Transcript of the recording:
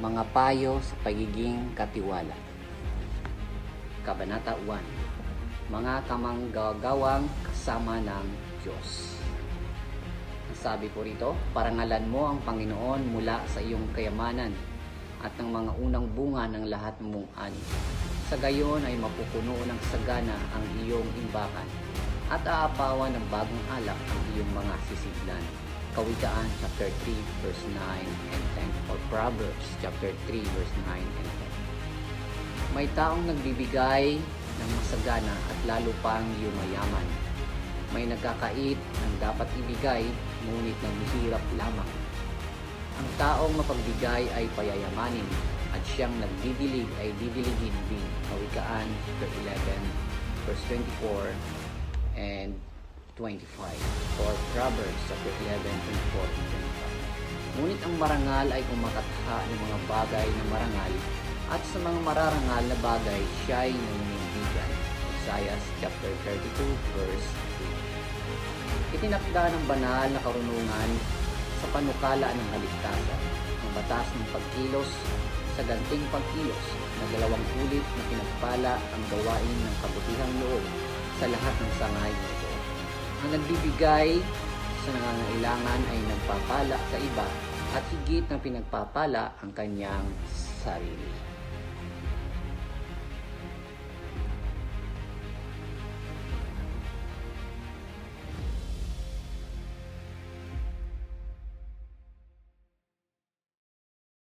Mga payo sa pagiging katiwala. Kabanata 1. Mga kamanggagawang kasama ng Diyos. Ang sabi po rito, parangalan mo ang Panginoon mula sa iyong kayamanan at ng mga unang bunga ng lahat mong ani. Sa gayon ay mapupuno ng sagana ang iyong imbakan at aapawan ng bagong alak ang iyong mga sisidlan. Kawikaan chapter 3 verse 9 and 10 or Proverbs chapter 3 verse 9 and 10. May taong nagbibigay ng masagana at lalo pang yumayaman. May nagkakait ng dapat ibigay ngunit naghihirap lamang. Ang taong mapagbigay ay payayamanin at siyang nagdidilig ay didiligin din. Kawikaan chapter 11 verse 24 and 25 or Proverbs chapter 11, 24 and 25. Ngunit ang marangal ay kumakatha ng mga bagay na marangal at sa mga mararangal na bagay siya'y naninindigan. Isaiah chapter 32 verse 2. Itinakda ng banal na karunungan sa panukala ng haligtasan, ang batas ng pagkilos sa ganting pagkilos na 2 ulit na pinagpala ang gawain ng kabutihang loob sa lahat ng sangay nito. Ang nagbibigay sa nangangailangan ay nagpapala sa iba at higit na pinagpapala ang kanyang sarili.